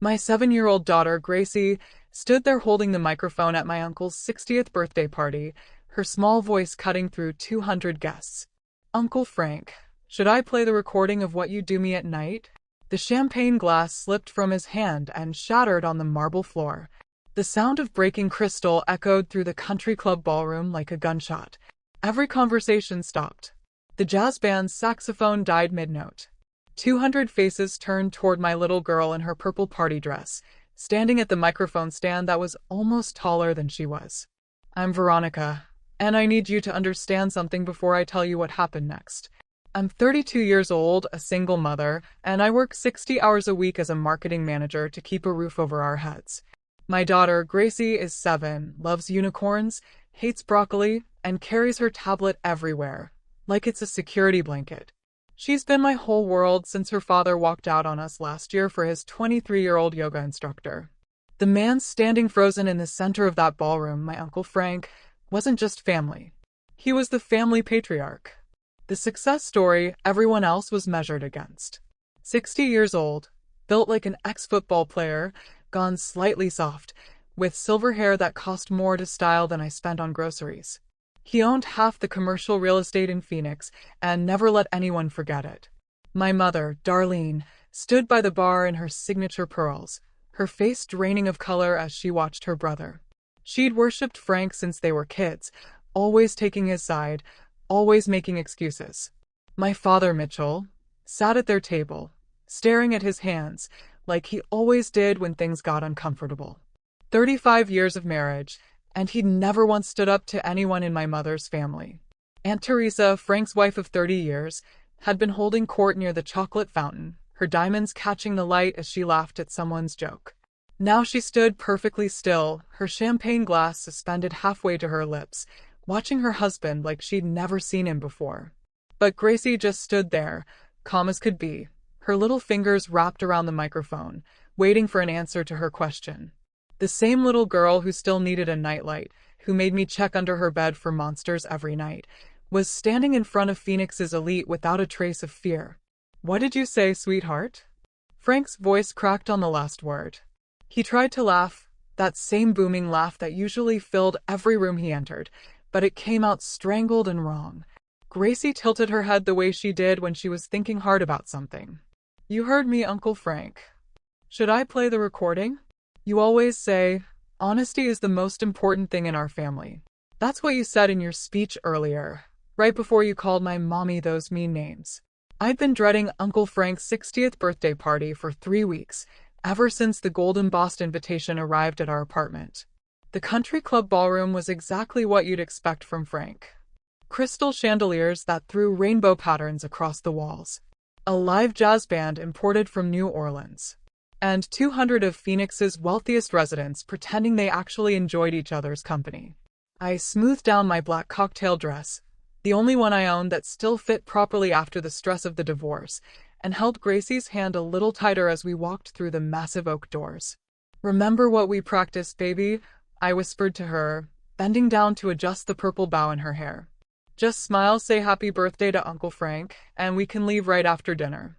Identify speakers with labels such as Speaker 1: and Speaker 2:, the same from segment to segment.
Speaker 1: My 7-year-old daughter, Gracie, stood there holding the microphone at my uncle's 60th birthday party, her small voice cutting through 200 guests. "Uncle Frank, should I play the recording of what you do me at night?" The champagne glass slipped from his hand and shattered on the marble floor. The sound of breaking crystal echoed through the country club ballroom like a gunshot. Every conversation stopped. The jazz band's saxophone died mid-note. 200 faces turned toward my little girl in her purple party dress, standing at the microphone stand that was almost taller than she was. "I'm Veronica, and I need you to understand something before I tell you what happened next. I'm 32 years old, a single mother, and I work 60 hours a week as a marketing manager to keep a roof over our heads. My daughter, Gracie, is 7, loves unicorns, hates broccoli, and carries her tablet everywhere, like it's a security blanket. She's been my whole world since her father walked out on us last year for his 23-year-old yoga instructor." The man standing frozen in the center of that ballroom, my Uncle Frank, wasn't just family. He was the family patriarch. The success story everyone else was measured against. 60 years old, built like an ex-football player, gone slightly soft, with silver hair that cost more to style than I spent on groceries. He owned half the commercial real estate in Phoenix and never let anyone forget it. My mother, Darlene, stood by the bar in her signature pearls, her face draining of color as she watched her brother. She'd worshipped Frank since they were kids, always taking his side, always making excuses. My father, Mitchell, sat at their table, staring at his hands, like he always did when things got uncomfortable. 35 years of marriage, and he'd never once stood up to anyone in my mother's family. Aunt Teresa, Frank's wife of 30 years, had been holding court near the chocolate fountain, her diamonds catching the light as she laughed at someone's joke. Now she stood perfectly still, her champagne glass suspended halfway to her lips, watching her husband like she'd never seen him before. But Gracie just stood there, calm as could be, her little fingers wrapped around the microphone, waiting for an answer to her question. The same little girl who still needed a nightlight, who made me check under her bed for monsters every night, was standing in front of Phoenix's elite without a trace of fear. "What did you say, sweetheart?" Frank's voice cracked on the last word. He tried to laugh, that same booming laugh that usually filled every room he entered, but it came out strangled and wrong. Gracie tilted her head the way she did when she was thinking hard about something. "You heard me, Uncle Frank. Should I play the recording? You always say, honesty is the most important thing in our family. That's what you said in your speech earlier, right before you called my mommy those mean names." I'd been dreading Uncle Frank's 60th birthday party for 3 weeks, ever since the golden embossed invitation arrived at our apartment. The country club ballroom was exactly what you'd expect from Frank. Crystal chandeliers that threw rainbow patterns across the walls. A live jazz band imported from New Orleans. And 200 of Phoenix's wealthiest residents pretending they actually enjoyed each other's company. I smoothed down my black cocktail dress, the only one I owned that still fit properly after the stress of the divorce, and held Gracie's hand a little tighter as we walked through the massive oak doors. "Remember what we practiced, baby?" I whispered to her, bending down to adjust the purple bow in her hair. "Just smile, say happy birthday to Uncle Frank, and we can leave right after dinner.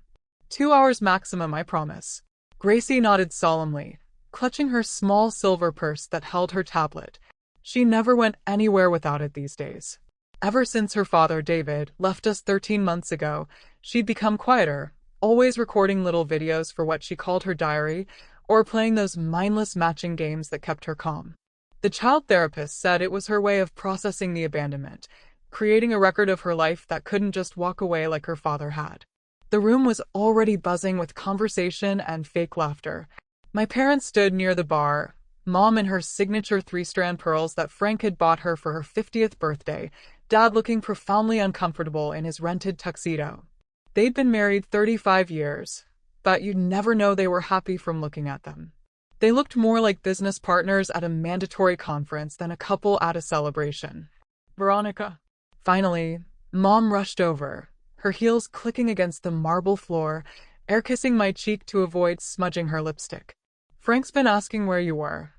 Speaker 1: 2 hours maximum, I promise." Gracie nodded solemnly, clutching her small silver purse that held her tablet. She never went anywhere without it these days. Ever since her father, David, left us 13 months ago, she'd become quieter, always recording little videos for what she called her diary, or playing those mindless matching games that kept her calm. The child therapist said it was her way of processing the abandonment, creating a record of her life that couldn't just walk away like her father had. The room was already buzzing with conversation and fake laughter. My parents stood near the bar, Mom in her signature 3-strand pearls that Frank had bought her for her 50th birthday, Dad looking profoundly uncomfortable in his rented tuxedo. They'd been married 35 years, but you'd never know they were happy from looking at them. They looked more like business partners at a mandatory conference than a couple at a celebration. "Veronica." Finally, Mom rushed over, her heels clicking against the marble floor, air-kissing my cheek to avoid smudging her lipstick. "Frank's been asking where you were.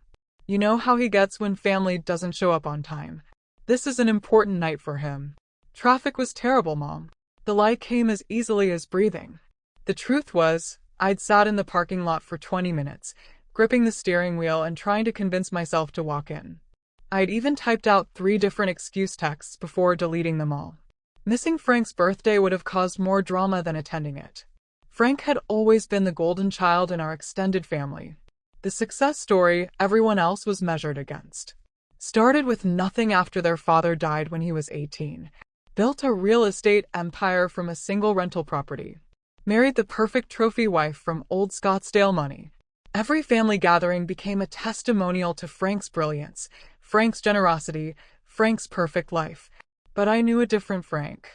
Speaker 1: You know how he gets when family doesn't show up on time. This is an important night for him." Traffic was terrible, Mom. The lie came as easily as breathing. The truth was, I'd sat in the parking lot for 20 minutes, gripping the steering wheel and trying to convince myself to walk in. I'd even typed out 3 different excuse texts before deleting them all. Missing Frank's birthday would have caused more drama than attending it. Frank had always been the golden child in our extended family. The success story everyone else was measured against. Started with nothing after their father died when he was 18. Built a real estate empire from a single rental property. Married the perfect trophy wife from old Scottsdale money. Every family gathering became a testimonial to Frank's brilliance, Frank's generosity, Frank's perfect life. But I knew a different Frank.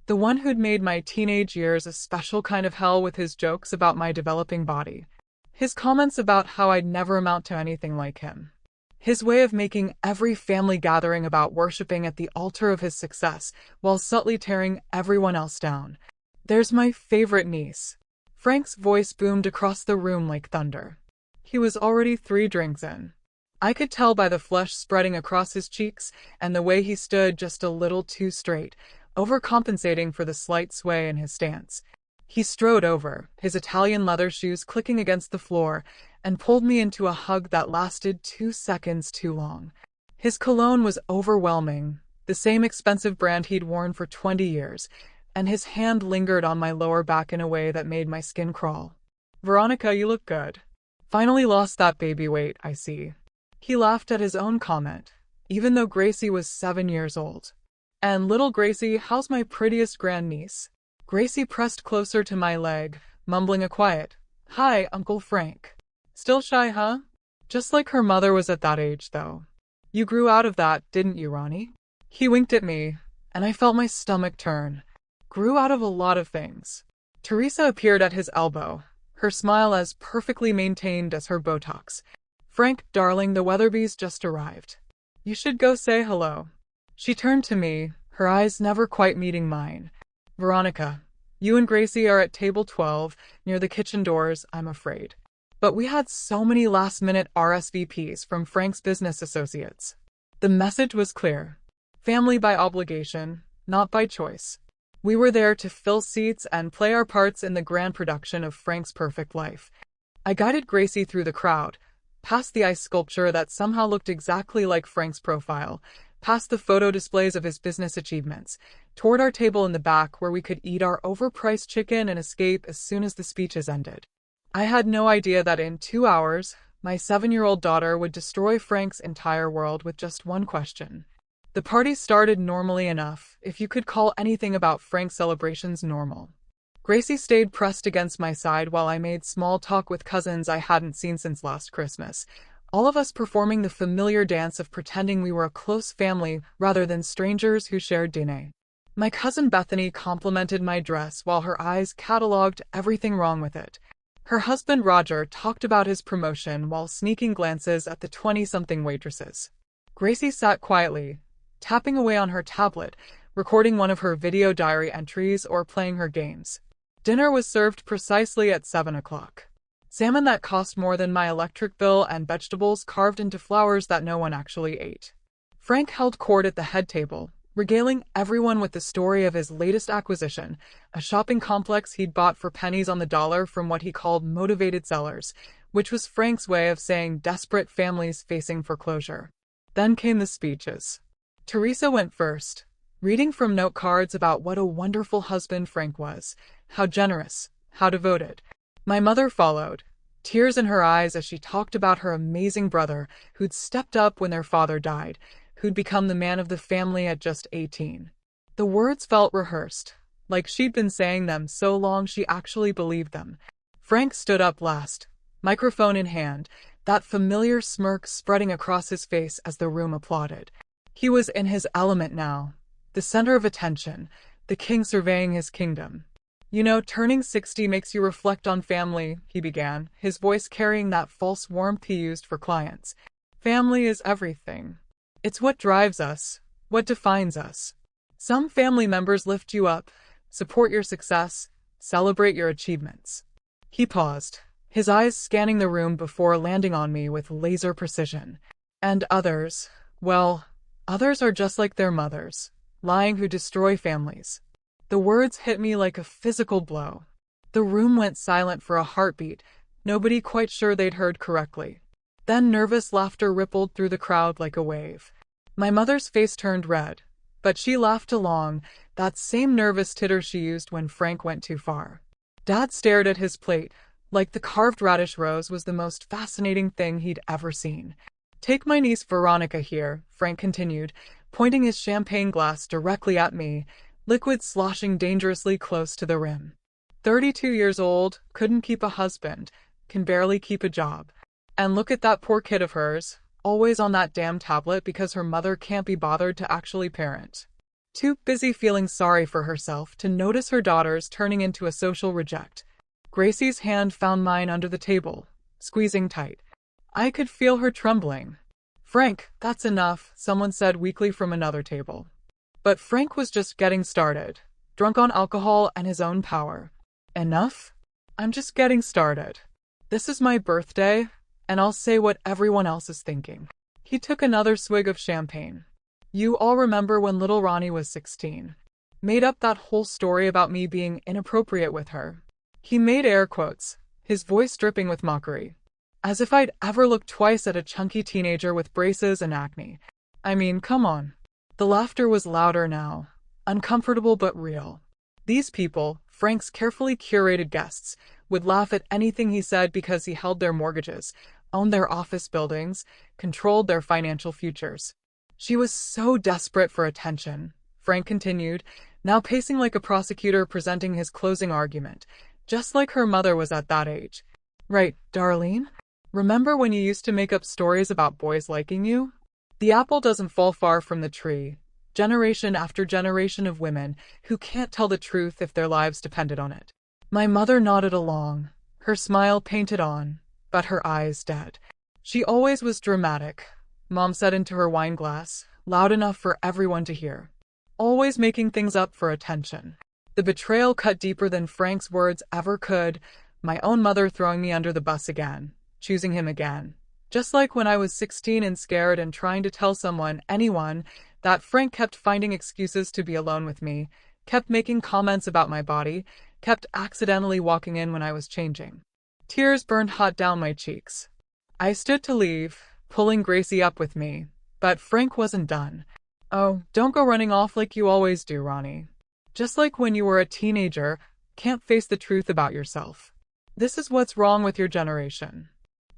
Speaker 1: The one who'd made my teenage years a special kind of hell with his jokes about my developing body. His comments about how I'd never amount to anything like him. His way of making every family gathering about worshipping at the altar of his success, while subtly tearing everyone else down. There's my favorite niece. Frank's voice boomed across the room like thunder. He was already 3 drinks in. I could tell by the flush spreading across his cheeks and the way he stood just a little too straight, overcompensating for the slight sway in his stance. He strode over, his Italian leather shoes clicking against the floor, and pulled me into a hug that lasted 2 seconds too long. His cologne was overwhelming, the same expensive brand he'd worn for 20 years, and his hand lingered on my lower back in a way that made my skin crawl. "Veronica, you look good. Finally lost that baby weight, I see." He laughed at his own comment, even though Gracie was 7 years old. "And little Gracie, how's my prettiest grandniece?" Gracie pressed closer to my leg, mumbling a quiet, "Hi, Uncle Frank." "Still shy, huh?" Just like her mother was at that age, though. "You grew out of that, didn't you, Ronnie?" He winked at me, and I felt my stomach turn. Grew out of a lot of things. Teresa appeared at his elbow, her smile as perfectly maintained as her Botox. "Frank, darling, the Weatherbys just arrived. You should go say hello." She turned to me, her eyes never quite meeting mine. "Veronica, you and Gracie are at table 12, near the kitchen doors, I'm afraid." But we had so many last-minute RSVPs from Frank's business associates. The message was clear. Family by obligation, not by choice. We were there to fill seats and play our parts in the grand production of Frank's perfect life. I guided Gracie through the crowd, past the ice sculpture that somehow looked exactly like Frank's profile, past the photo displays of his business achievements, toward our table in the back where we could eat our overpriced chicken and escape as soon as the speeches ended. I had no idea that in 2 hours, my 7-year-old daughter would destroy Frank's entire world with just one question. The party started normally enough, if you could call anything about Frank's celebrations normal. Gracie stayed pressed against my side while I made small talk with cousins I hadn't seen since last Christmas, all of us performing the familiar dance of pretending we were a close family rather than strangers who shared dinner. My cousin Bethany complimented my dress while her eyes catalogued everything wrong with it. Her husband Roger talked about his promotion while sneaking glances at the 20-something waitresses. Gracie sat quietly, tapping away on her tablet, recording one of her video diary entries or playing her games. Dinner was served precisely at 7 o'clock. Salmon that cost more than my electric bill and vegetables carved into flowers that no one actually ate. Frank held court at the head table, regaling everyone with the story of his latest acquisition, a shopping complex he'd bought for pennies on the dollar from what he called motivated sellers, which was Frank's way of saying desperate families facing foreclosure. Then came the speeches. Teresa went first, reading from note cards about what a wonderful husband Frank was, how generous, how devoted. My mother followed, tears in her eyes as she talked about her amazing brother who'd stepped up when their father died, who'd become the man of the family at just 18. The words felt rehearsed, like she'd been saying them so long she actually believed them. Frank stood up last, microphone in hand, that familiar smirk spreading across his face as the room applauded. He was in his element now, the center of attention, the king surveying his kingdom. "You know, turning 60 makes you reflect on family," he began, his voice carrying that false warmth he used for clients. "Family is everything. It's what drives us, what defines us. Some family members lift you up, support your success, celebrate your achievements." He paused, his eyes scanning the room before landing on me with laser precision. "And others, well, others are just like their mothers, lying who destroy families." The words hit me like a physical blow. The room went silent for a heartbeat, nobody quite sure they'd heard correctly. Then nervous laughter rippled through the crowd like a wave. My mother's face turned red, but she laughed along, that same nervous titter she used when Frank went too far. Dad stared at his plate, like the carved radish rose was the most fascinating thing he'd ever seen. Take my niece Veronica here, Frank continued, pointing his champagne glass directly at me, liquid sloshing dangerously close to the rim. 32 years old, couldn't keep a husband, can barely keep a job. And look at that poor kid of hers, always on that damn tablet because her mother can't be bothered to actually parent. Too busy feeling sorry for herself to notice her daughters turning into a social reject. Gracie's hand found mine under the table, squeezing tight. I could feel her trembling. Frank, that's enough, someone said weakly from another table. But Frank was just getting started, drunk on alcohol and his own power. Enough? I'm just getting started. This is my birthday, and I'll say what everyone else is thinking. He took another swig of champagne. You all remember when little Ronnie was 16. Made up that whole story about me being inappropriate with her. He made air quotes, his voice dripping with mockery. As if I'd ever looked twice at a chunky teenager with braces and acne. I mean, come on. The laughter was louder now, uncomfortable but real. These people, Frank's carefully curated guests, would laugh at anything he said because he held their mortgages, owned their office buildings, controlled their financial futures. She was so desperate for attention, Frank continued, now pacing like a prosecutor presenting his closing argument, just like her mother was at that age. Right, Darlene? Remember when you used to make up stories about boys liking you? The apple doesn't fall far from the tree. Generation after generation of women who can't tell the truth if their lives depended on it. My mother nodded along, her smile painted on, but her eyes dead. She always was dramatic, Mom said into her wine glass, loud enough for everyone to hear. Always making things up for attention. The betrayal cut deeper than Frank's words ever could, my own mother throwing me under the bus again. Choosing him again. Just like when I was 16 and scared and trying to tell someone, anyone, that Frank kept finding excuses to be alone with me, kept making comments about my body, kept accidentally walking in when I was changing. Tears burned hot down my cheeks. I stood to leave, pulling Gracie up with me, but Frank wasn't done. Oh, don't go running off like you always do, Ronnie. Just like when you were a teenager, can't face the truth about yourself. This is what's wrong with your generation.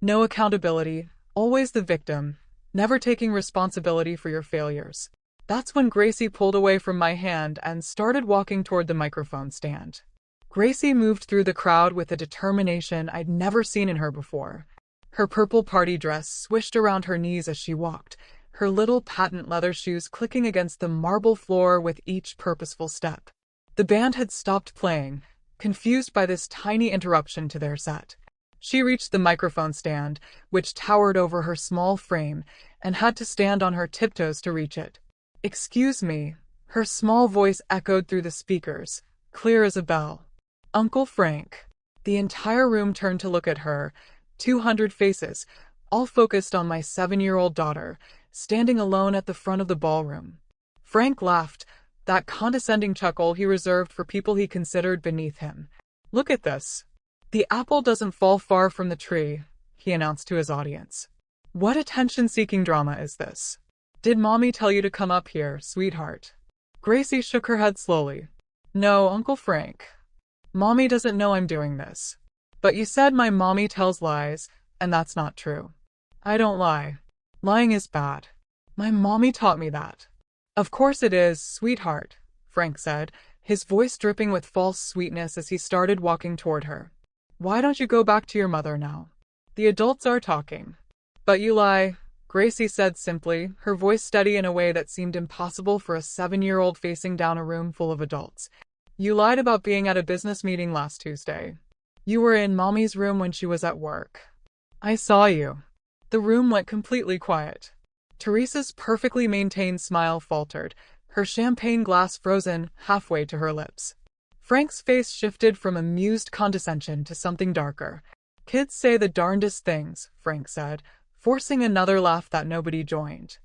Speaker 1: No accountability, always the victim, never taking responsibility for your failures. That's when Gracie pulled away from my hand and started walking toward the microphone stand. Gracie moved through the crowd with a determination I'd never seen in her before. Her purple party dress swished around her knees as she walked, her little patent leather shoes clicking against the marble floor with each purposeful step. The band had stopped playing, confused by this tiny interruption to their set. She reached the microphone stand, which towered over her small frame, and had to stand on her tiptoes to reach it. Excuse me, her small voice echoed through the speakers, clear as a bell. Uncle Frank. The entire room turned to look at her, 200 faces, all focused on my 7-year-old daughter, standing alone at the front of the ballroom. Frank laughed, that condescending chuckle he reserved for people he considered beneath him. Look at this. The apple doesn't fall far from the tree, he announced to his audience. What attention-seeking drama is this? Did Mommy tell you to come up here, sweetheart? Gracie shook her head slowly. No, Uncle Frank. Mommy doesn't know I'm doing this. But you said my mommy tells lies, and that's not true. I don't lie. Lying is bad. My mommy taught me that. Of course it is, sweetheart, Frank said, his voice dripping with false sweetness as he started walking toward her. Why don't you go back to your mother now? The adults are talking. But you lie, Gracie said simply, her voice steady in a way that seemed impossible for a 7-year-old facing down a room full of adults. You lied about being at a business meeting last Tuesday. You were in Mommy's room when she was at work. I saw you. The room went completely quiet. Teresa's perfectly maintained smile faltered, her champagne glass frozen halfway to her lips. Frank's face shifted from amused condescension to something darker. Kids say the darndest things, Frank said, forcing another laugh that nobody joined.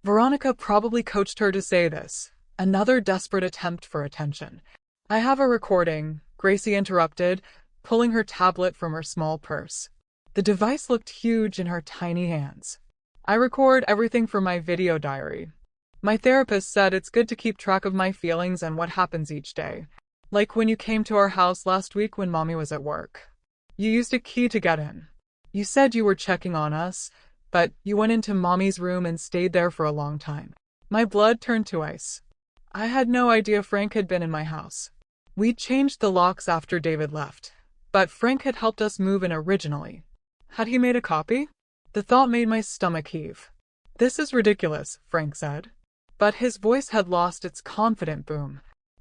Speaker 1: Veronica probably coached her to say this, another desperate attempt for attention. I have a recording, Gracie interrupted, pulling her tablet from her small purse. The device looked huge in her tiny hands. I record everything for my video diary. My therapist said it's good to keep track of my feelings and what happens each day. Like when you came to our house last week when Mommy was at work. You used a key to get in. You said you were checking on us, but you went into Mommy's room and stayed there for a long time. My blood turned to ice. I had no idea Frank had been in my house. We changed the locks after David left, but Frank had helped us move in originally. Had he made a copy? The thought made my stomach heave. This is ridiculous, Frank said. But his voice had lost its confident boom.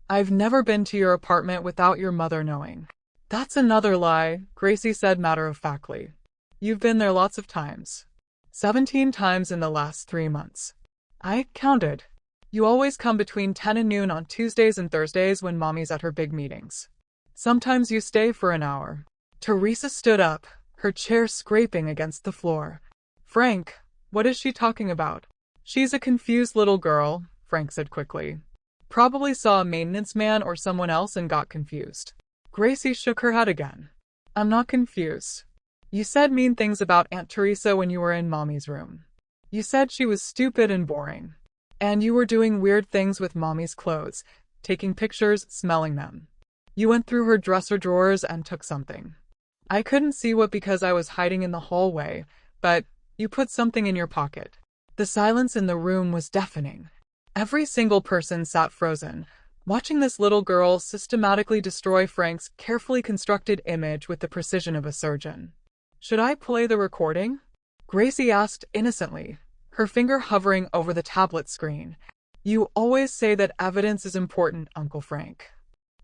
Speaker 1: I've never been to your apartment without your mother knowing. That's another lie, Gracie said matter-of-factly. You've been there lots of times. 17 times in the last 3 months. I counted. You always come between 10 and noon on Tuesdays and Thursdays when Mommy's at her big meetings. Sometimes you stay for an hour. Teresa stood up, her chair scraping against the floor. Frank, what is she talking about? She's a confused little girl, Frank said quickly. Probably saw a maintenance man or someone else and got confused. Gracie shook her head again. I'm not confused. You said mean things about Aunt Teresa when you were in Mommy's room. You said she was stupid and boring. And you were doing weird things with Mommy's clothes, taking pictures, smelling them. You went through her dresser drawers and took something. I couldn't see what because I was hiding in the hallway, but you put something in your pocket. The silence in the room was deafening. Every single person sat frozen, watching this little girl systematically destroy Frank's carefully constructed image with the precision of a surgeon. Should I play the recording? Gracie asked innocently, her finger hovering over the tablet screen. You always say that evidence is important, Uncle Frank.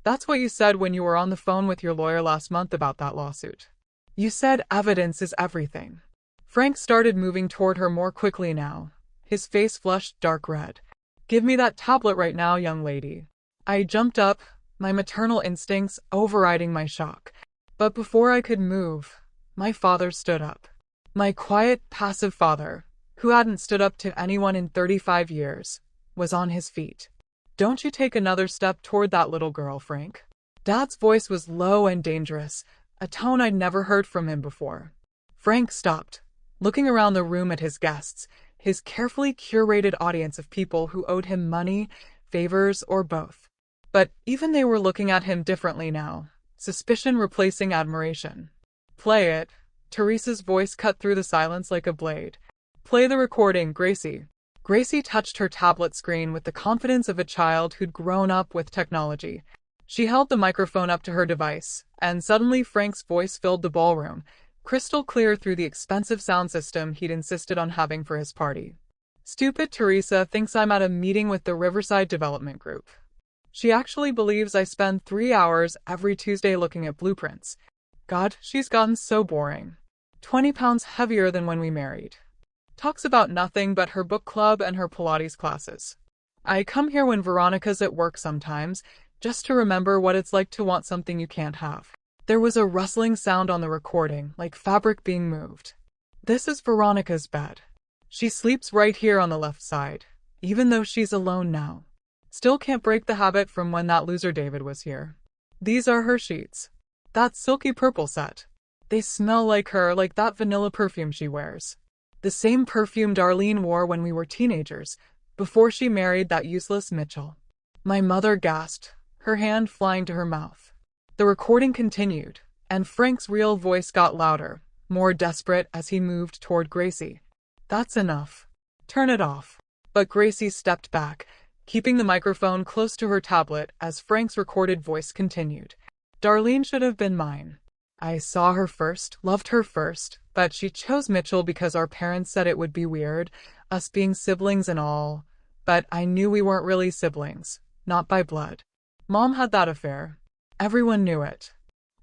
Speaker 1: That's what you said when you were on the phone with your lawyer last month about that lawsuit. You said evidence is everything. Frank started moving toward her more quickly now, his face flushed dark red. Give me that tablet right now, young lady. I jumped up, my maternal instincts overriding my shock. But before I could move, my father stood up. My quiet, passive father, who hadn't stood up to anyone in 35 years, was on his feet. Don't you take another step toward that little girl, Frank. Dad's voice was low and dangerous, a tone I'd never heard from him before. Frank stopped, looking around the room at his guests, his carefully curated audience of people who owed him money, favors, or both. But even they were looking at him differently now, suspicion replacing admiration. Play it. Teresa's voice cut through the silence like a blade. Play the recording, Gracie. Gracie touched her tablet screen with the confidence of a child who'd grown up with technology. She held the microphone up to her device, and suddenly Frank's voice filled the ballroom, crystal clear through the expensive sound system he'd insisted on having for his party. Stupid Teresa thinks I'm at a meeting with the Riverside Development Group. She actually believes I spend 3 hours every Tuesday looking at blueprints. God, she's gotten so boring. 20 pounds heavier than when we married. Talks about nothing but her book club and her Pilates classes. I come here when Veronica's at work sometimes, just to remember what it's like to want something you can't have. There was a rustling sound on the recording, like fabric being moved. This is Veronica's bed. She sleeps right here on the left side, even though she's alone now. Still can't break the habit from when that loser David was here. These are her sheets. That silky purple set. They smell like her, like that vanilla perfume she wears. The same perfume Darlene wore when we were teenagers, before she married that useless Mitchell. My mother gasped, her hand flying to her mouth. The recording continued, and Frank's real voice got louder, more desperate as he moved toward Gracie. That's enough. Turn it off. But Gracie stepped back, keeping the microphone close to her tablet as Frank's recorded voice continued. Darlene should have been mine. I saw her first, loved her first, but she chose Mitchell because our parents said it would be weird, us being siblings and all. But I knew we weren't really siblings, not by blood. Mom had that affair. Everyone knew it.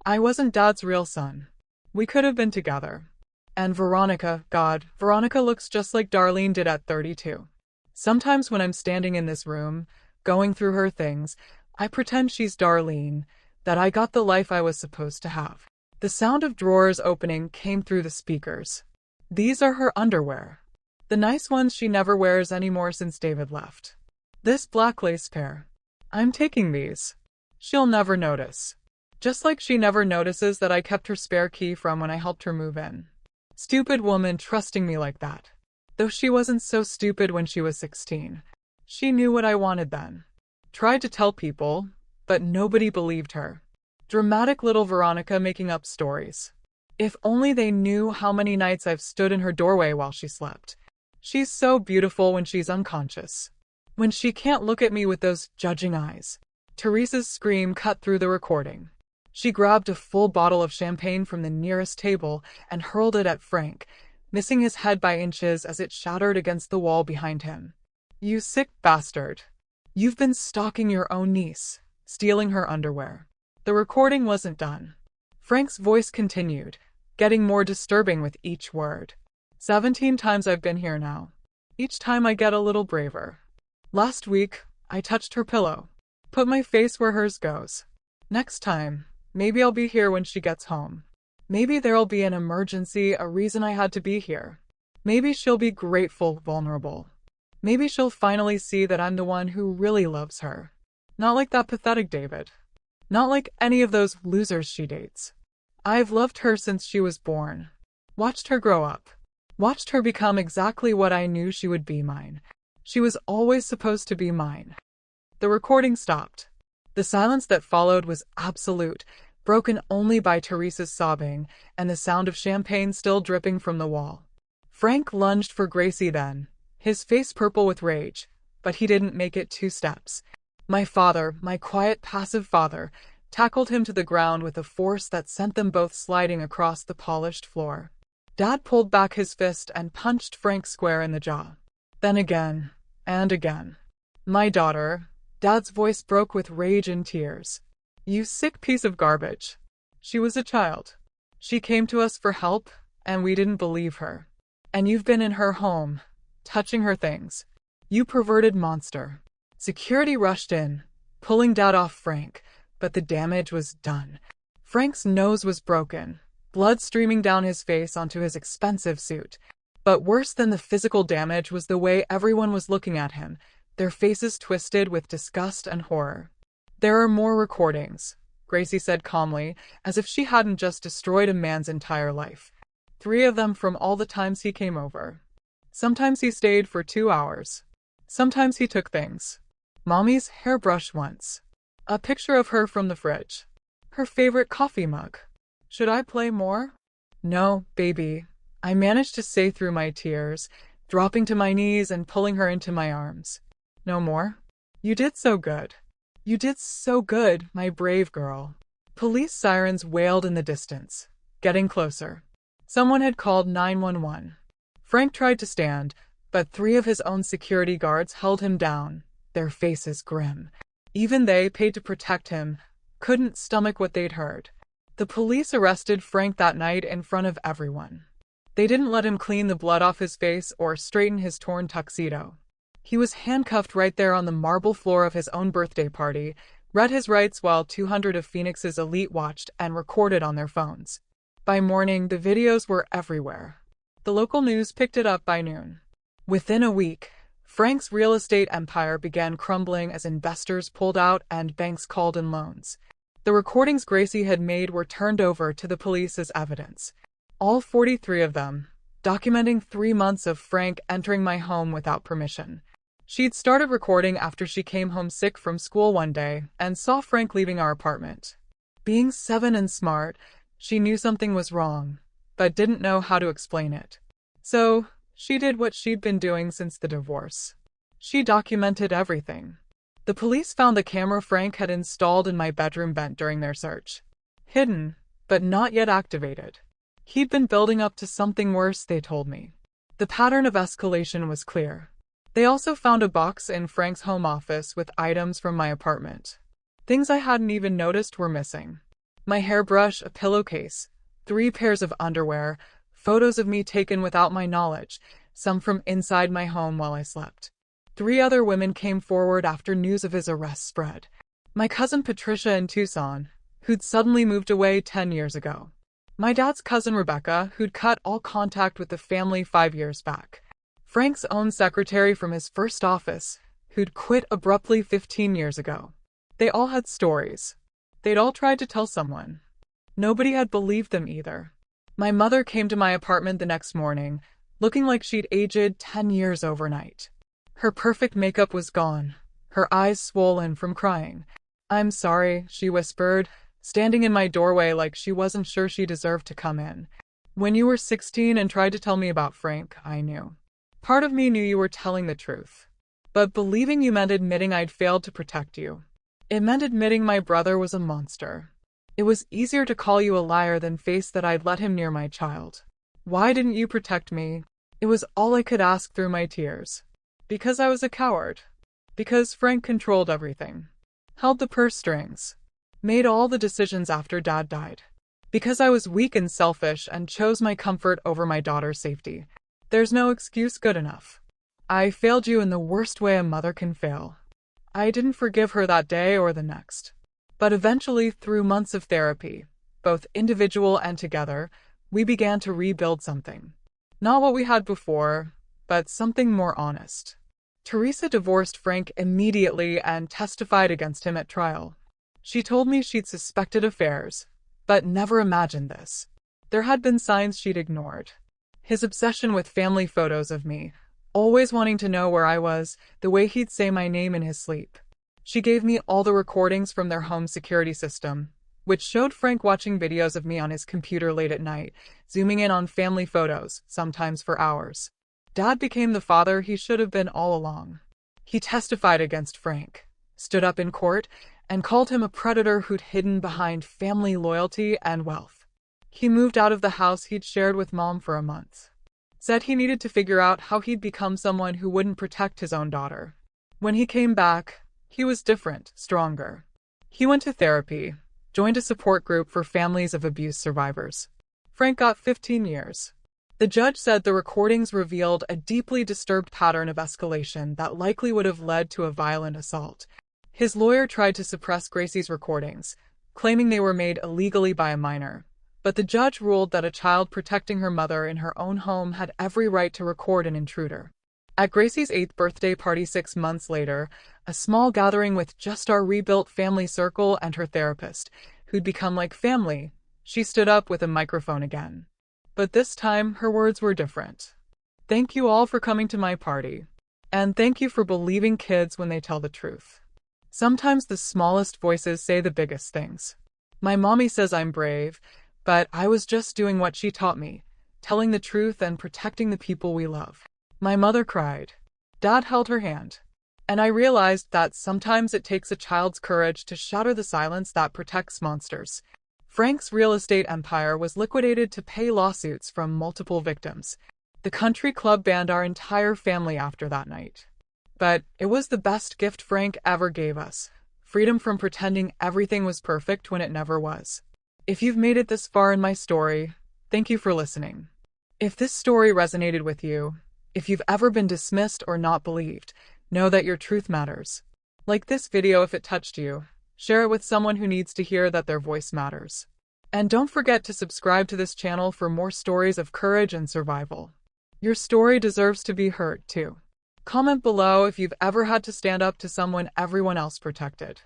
Speaker 1: I wasn't Dad's real son. We could have been together. And Veronica, God, Veronica looks just like Darlene did at 32. Sometimes when I'm standing in this room, going through her things, I pretend she's Darlene, that I got the life I was supposed to have. The sound of drawers opening came through the speakers. These are her underwear. The nice ones she never wears anymore since David left. This black lace pair. I'm taking these. She'll never notice. Just like she never notices that I kept her spare key from when I helped her move in. Stupid woman trusting me like that. Though she wasn't so stupid when she was 16. She knew what I wanted then. Tried to tell people, but nobody believed her. Dramatic little Veronica making up stories. If only they knew how many nights I've stood in her doorway while she slept. She's so beautiful when she's unconscious. When she can't look at me with those judging eyes. Teresa's scream cut through the recording. She grabbed a full bottle of champagne from the nearest table and hurled it at Frank, missing his head by inches as it shattered against the wall behind him. You sick bastard. You've been stalking your own niece, stealing her underwear. The recording wasn't done. Frank's voice continued, getting more disturbing with each word. 17 times I've been here now. Each time I get a little braver. Last week, I touched her pillow. Put my face where hers goes. Next time, maybe I'll be here when she gets home. Maybe there'll be an emergency, a reason I had to be here. Maybe she'll be grateful, vulnerable. Maybe she'll finally see that I'm the one who really loves her. Not like that pathetic David. Not like any of those losers she dates. I've loved her since she was born. Watched her grow up. Watched her become exactly what I knew she would be, mine. She was always supposed to be mine. The recording stopped. The silence that followed was absolute, broken only by Teresa's sobbing and the sound of champagne still dripping from the wall. Frank lunged for Gracie then, his face purple with rage, but he didn't make it 2 steps. My father, my quiet, passive father, tackled him to the ground with a force that sent them both sliding across the polished floor. Dad pulled back his fist and punched Frank square in the jaw. Then again, and again. My daughter, Dad's voice broke with rage and tears. You sick piece of garbage. She was a child. She came to us for help, and we didn't believe her. And you've been in her home, touching her things. You perverted monster. Security rushed in, pulling Dad off Frank, but the damage was done. Frank's nose was broken, blood streaming down his face onto his expensive suit. But worse than the physical damage was the way everyone was looking at him, their faces twisted with disgust and horror. There are more recordings, Gracie said calmly, as if she hadn't just destroyed a man's entire life. 3 of them from all the times he came over. Sometimes he stayed for 2 hours. Sometimes he took things. Mommy's hairbrush once. A picture of her from the fridge. Her favorite coffee mug. Should I play more? No, baby. I managed to say through my tears, dropping to my knees and pulling her into my arms. No more? You did so good. You did so good, my brave girl. Police sirens wailed in the distance, getting closer. Someone had called 911. Frank tried to stand, but 3 of his own security guards held him down, their faces grim. Even they, paid to protect him, couldn't stomach what they'd heard. The police arrested Frank that night in front of everyone. They didn't let him clean the blood off his face or straighten his torn tuxedo. He was handcuffed right there on the marble floor of his own birthday party, read his rights while 200 of Phoenix's elite watched and recorded on their phones. By morning, the videos were everywhere. The local news picked it up by noon. Within a week, Frank's real estate empire began crumbling as investors pulled out and banks called in loans. The recordings Gracie had made were turned over to the police as evidence. All 43 of them, documenting 3 months of Frank entering my home without permission. She'd started recording after she came home sick from school one day and saw Frank leaving our apartment. Being 7 and smart, she knew something was wrong, but didn't know how to explain it. So, she did what she'd been doing since the divorce. She documented everything. The police found the camera Frank had installed in my bedroom vent during their search. Hidden, but not yet activated. He'd been building up to something worse, they told me. The pattern of escalation was clear. They also found a box in Frank's home office with items from my apartment. Things I hadn't even noticed were missing. My hairbrush, a pillowcase, 3 pairs of underwear, photos of me taken without my knowledge, some from inside my home while I slept. 3 other women came forward after news of his arrest spread. My cousin Patricia in Tucson, who'd suddenly moved away 10 years ago. My dad's cousin Rebecca, who'd cut all contact with the family 5 years back. Frank's own secretary from his first office, who'd quit abruptly 15 years ago. They all had stories. They'd all tried to tell someone. Nobody had believed them either. My mother came to my apartment the next morning, looking like she'd aged 10 years overnight. Her perfect makeup was gone, her eyes swollen from crying. "I'm sorry," she whispered, standing in my doorway like she wasn't sure she deserved to come in. "When you were 16 and tried to tell me about Frank, I knew. Part of me knew you were telling the truth. But believing you meant admitting I'd failed to protect you. It meant admitting my brother was a monster. It was easier to call you a liar than face that I'd let him near my child. Why didn't you protect me?" It was all I could ask through my tears. Because I was a coward. Because Frank controlled everything. Held the purse strings. Made all the decisions after Dad died. Because I was weak and selfish and chose my comfort over my daughter's safety. There's no excuse good enough. I failed you in the worst way a mother can fail. I didn't forgive her that day or the next. But eventually, through months of therapy, both individual and together, we began to rebuild something. Not what we had before, but something more honest. Teresa divorced Frank immediately and testified against him at trial. She told me she'd suspected affairs, but never imagined this. There had been signs she'd ignored. His obsession with family photos of me, always wanting to know where I was, the way he'd say my name in his sleep. She gave me all the recordings from their home security system, which showed Frank watching videos of me on his computer late at night, zooming in on family photos, sometimes for hours. Dad became the father he should have been all along. He testified against Frank, stood up in court, and called him a predator who'd hidden behind family loyalty and wealth. He moved out of the house he'd shared with Mom for a month. Said he needed to figure out how he'd become someone who wouldn't protect his own daughter. When he came back, he was different, stronger. He went to therapy, joined a support group for families of abuse survivors. Frank got 15 years. The judge said the recordings revealed a deeply disturbed pattern of escalation that likely would have led to a violent assault. His lawyer tried to suppress Gracie's recordings, claiming they were made illegally by a minor. But the judge ruled that a child protecting her mother in her own home had every right to record an intruder. At Gracie's 8th birthday party 6 months later, a small gathering with just our rebuilt family circle and her therapist, who'd become like family, she stood up with a microphone again. But this time, her words were different. "Thank you all for coming to my party. And thank you for believing kids when they tell the truth. Sometimes the smallest voices say the biggest things. My mommy says I'm brave, but I was just doing what she taught me, telling the truth and protecting the people we love." My mother cried. Dad held her hand. And I realized that sometimes it takes a child's courage to shatter the silence that protects monsters. Frank's real estate empire was liquidated to pay lawsuits from multiple victims. The country club banned our entire family after that night. But it was the best gift Frank ever gave us. Freedom from pretending everything was perfect when it never was. If you've made it this far in my story, thank you for listening. If this story resonated with you, if you've ever been dismissed or not believed, know that your truth matters. Like this video if it touched you. Share it with someone who needs to hear that their voice matters. And don't forget to subscribe to this channel for more stories of courage and survival. Your story deserves to be heard, too. Comment below if you've ever had to stand up to someone everyone else protected.